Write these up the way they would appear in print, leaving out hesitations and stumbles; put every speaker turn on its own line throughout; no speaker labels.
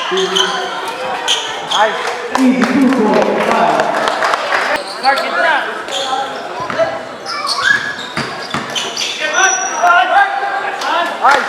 Ay! Mark, ito na! Ay!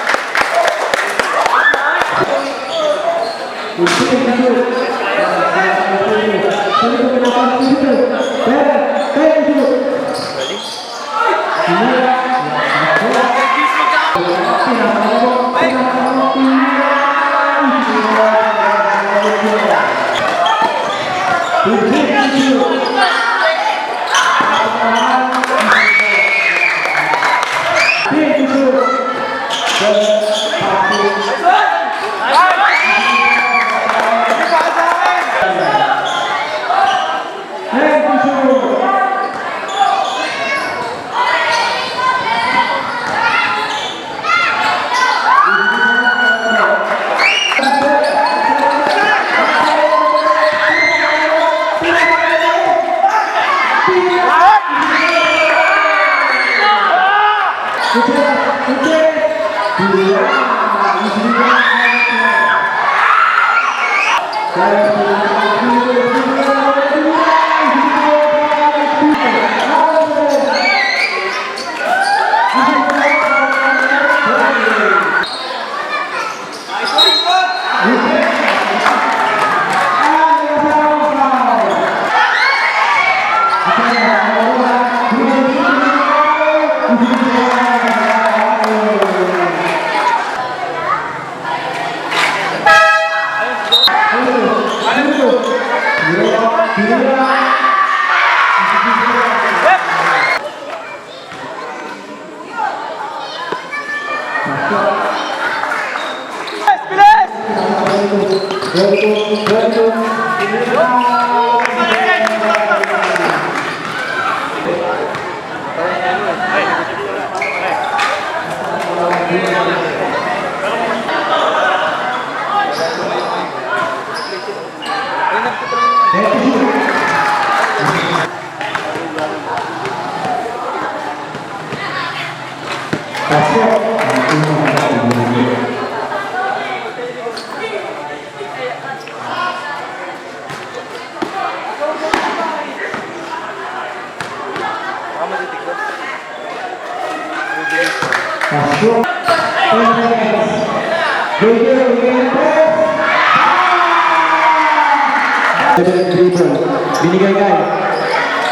Binigay kay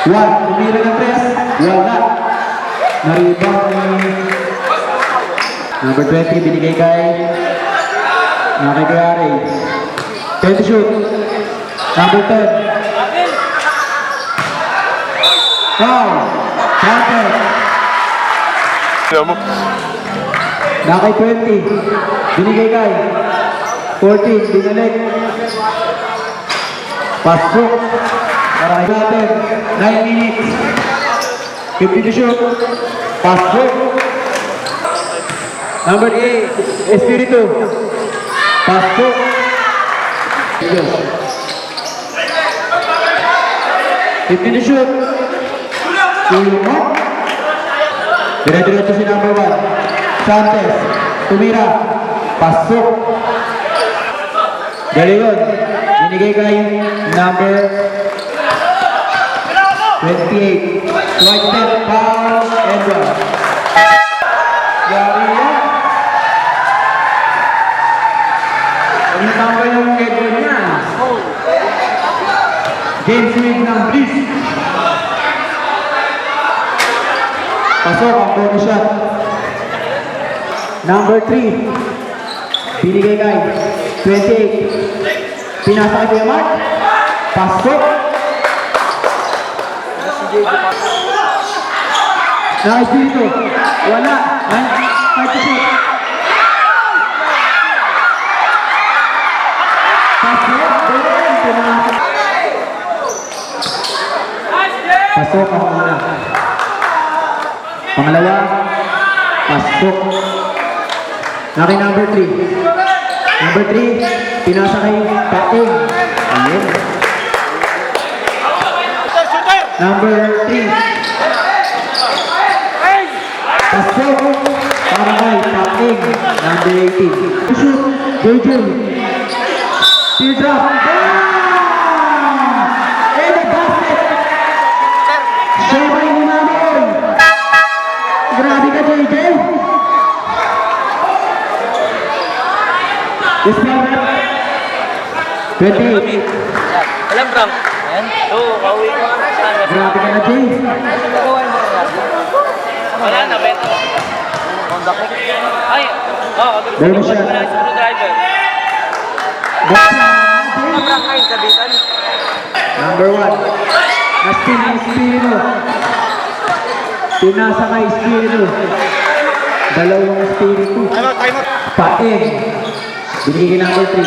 1, tumira ng press, wala. Naribang ni number 20, binigay kay Nakikayari. 20 shoot. Number 10. Foul. Counter. Nakay 20, binigay kay 14, binalik. Pasok. Para natin, 9 minutes. 50 to shoot. Pasok. Number 8, Espiritu. Pasok. 50 to shoot. Tulungan. Dire-diretso si number 1. Santos. Tumira. Pasok. Galingon. Binigay kay number 28. White step, foul, and one. Yari yan. Ang natambay ng schedule niya. Game swing ng Bliss. Pasok ang bonus shot. Number 3. Binigay kay 28. Pinasa kay Kuya Mark. Pasok. Nice dito. Wala. 5 to shoot. Pasok. Pasok ang una. Pangalawa. Pasok. Naki number 3. Number 3. Pinasa kay Pating. Ayun. Number 3. Pasok. Para kay Pating. Number 18. Shoot. Jojo. Teardrop. And the basket. Sobay ni Mamon. Grabe ka, JJ. This number 28.
Alam, Bram. Ayan. Oo, kauwi ko.
Grabe ka na, Jay.
Wala na, beto. Honda Click. Ay, oo.
Bonus shot.
Wala sa driver. Bram, ay, sabitan.
Number 1. Na-steal ni Espiritu. Pinasa kay Espiritu. Dalawang Espiritu.
Time out.
Paeng. Binigay kay number 3.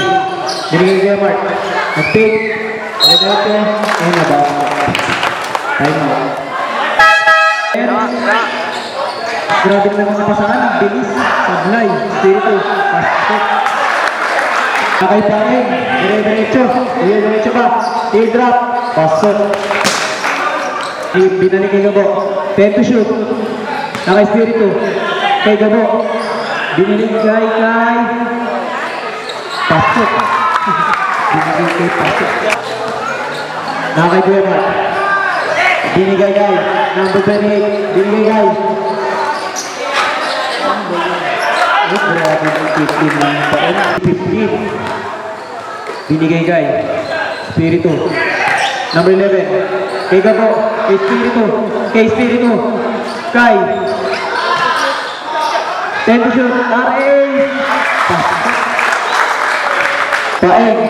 Binigay kay Mark. Nag-pick. Nag-pick. And about. Time out. Grabe naman ang pasahan. Bilis. Sablay. Espiritu. Pasok. Nakay Paeng. Dire-diretso. Dire-diretso ba? Teardrop. Pasok. Binalik kay Gabo. 10 to shoot. Nakay Espiritu. Kay Gabo. Binalik kay Pasok. Binigay kay Pasok. Nakay Guerra. Binigay kay number 28. Binigay kay grabe ng 15 lang taon. 15. Binigay kay Espiritu. Number 11. Kay Gabo. Kay Espiritu. Kay Espiritu. Kay 10 to shoot. R.A. Paeng.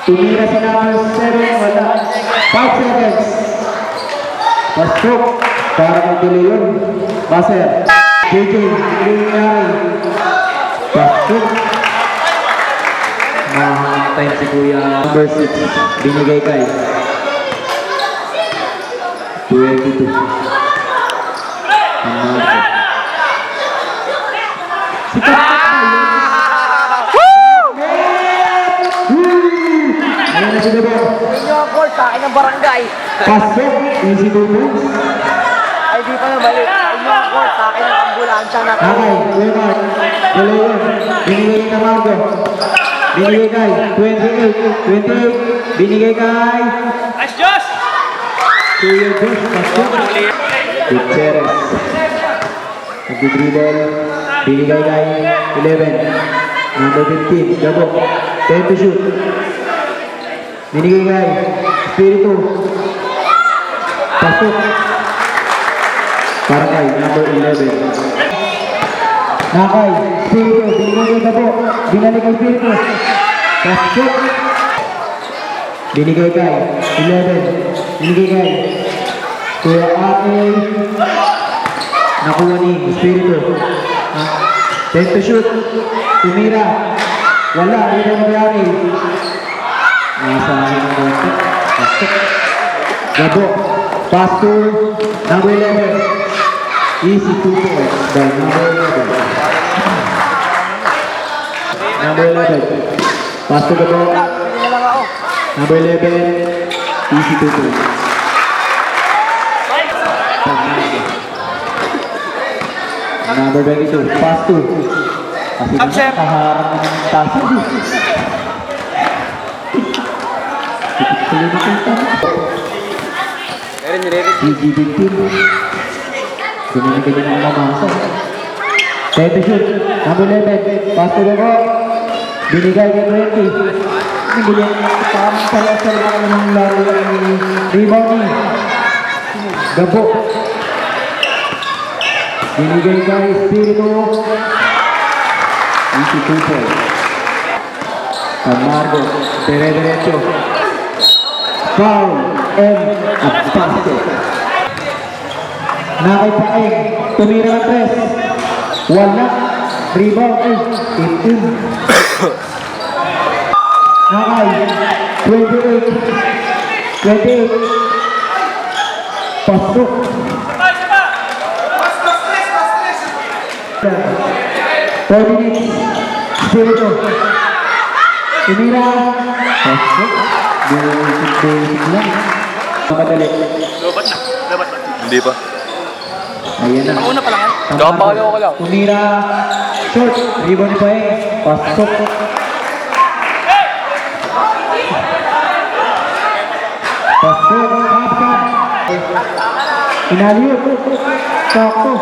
Tumira si number 7. Wala. 5 seconds. Pasok. Para mag-delay yun. Baser. JJ. Nangyari. Pasok. Mahang si Kuya. Number 6. Binigay kay 22. Si Ayan na si Gabo.
Inyo ang court, sa akin ng barangay.
Pasok. Easy to lose.
Ay, di pa na balik. Inyo ang court, sa akin ng ambulansya na.
Okay, Kuya Mark. Dalawa yun. Binigay na Margo. Binigay kay 28. 28. Binigay kay
As Diyos!
Kuya Josh. Pasok. Gutierrez. Nag-dribble. Binigay kay 11. Number 15. Gabo. 10 to shoot. Binigay kay Espiritu. Pasok. Para kay number 11. Nakay. Espiritu. Binigay kay Gabo. Binalik kay Espiritu. Pasok. Binigay kay 11. Binigay kay Kuya Ate. Nakuha ni Espiritu. 10 to shoot. Tumira. Wala. Hindi na nangyari. Nasa akin ang konti. Pasok. Gabo. Pass to number 11. Easy 2 points by number 11. Number 11. Pass to Gabo. Number 11. Easy 2 points. Number 22. Pass to. Kasi kaharap na ng taso. PG-15. Ganyan ang mamasa. 10 to shoot. Number 11. Pass to Gabo. Binigay kay 20. Binigay parang palasal ng laro ni rebound ni Gabo. Binigay kay Espiritu. Easy 2 points. Camargo. Dire-diretso. Foul and a basket. Nakay Paeng. Tumira ng 3. Wala. Rebound ay 18. Nakay 28. 28. Pasok. 4 minutes. Espiritu. Tumira. Pasok. Basic lang. Madali.
Lobat na.
Hindi pa.
Ayan na.
Ang una pa lang yan.
Tumira. Short. Rebound pa eh. Pasok. Pasok. Kapkan. Inaliyot. Sakto.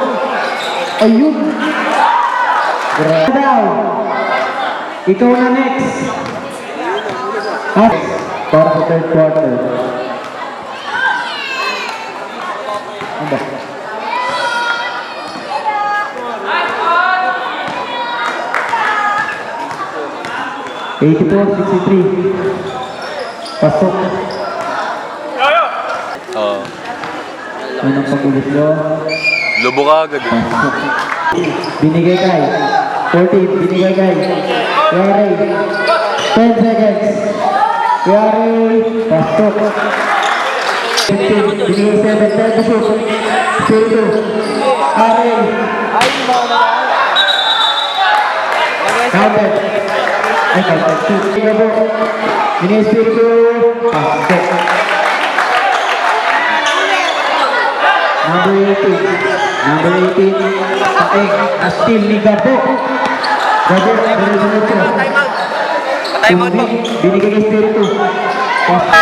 Ayun. Grabe daw. Ikaw na next. Para sa third quarter. Ano ba? $84-63. Pasok.
Oo.
Anong pag-ulit nyo?
Lobo ka agad.
Pasok. Binigay kay. 14. Binigay kay. Yari. 10 seconds. Yari. Pasok. 15. Binigay 7. 10 to shoot. 0. Yari. Counted. Ay, counted. Shoot. Binigay po. Binigay Spiritu. Pasok. Number 18. Number 18. Paeng. Na-steal ni Gabo. Gabo. Diretso.
Time out mo.
Binigay kay Spiritu. Pasok.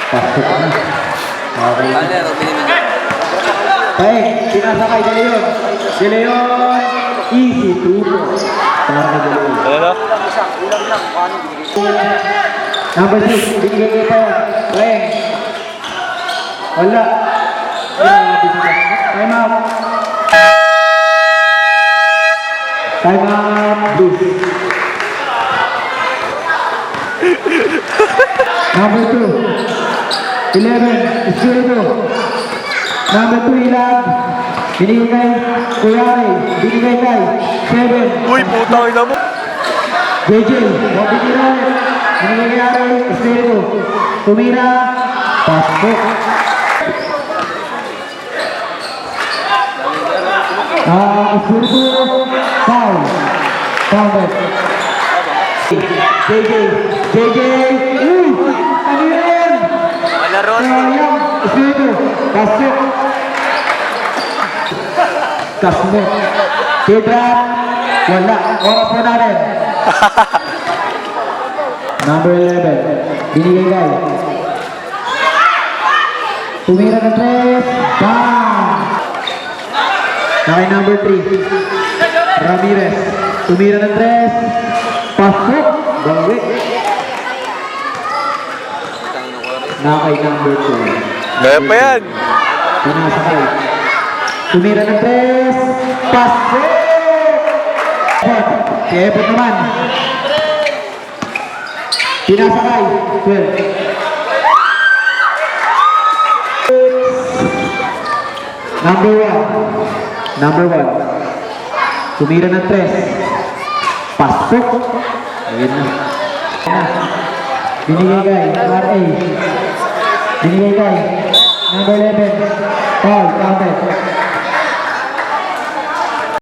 Pasok na. Okay. Paeng. Pinasakay. De Leon. De Leon. Easy. 2 points. Para kay De Leon.
Ano na?
Number 6. Binigay kay Paeng. Wala. Time out. Time out. Please. Number 2. 11. Espiritu. Number 2. Ilan. Binigay kay Kuyari. Binigay kay 7.
Uy, putang ina mo.
JJ. Mabigyan. Binigay kay Ari. Espiritu. Tumira. Pasok. Espiritu. Foul. Foul. JJ. JJ. Uy! Ano yan?
Malaro.
Sayang. Espiritu. Pasok. Kasmo. Sidrat. Wala. Oras na natin. Number 11. Binigay kay. Tumira ng 3. Bang! Nakay number 3. Ramirez. Tumira ng 3. Pasok. Bawi. Nakay number 2.
Kaya pa yan.
Pinasakay. Tumira ng 3. Pasok! Kaya po naman. Pinasakay. 12. Number 1. Number 1. Tumira ng 3. Pasok. Ayun na. Binigay kay RA. Binigay kay number 11. Paul, counted.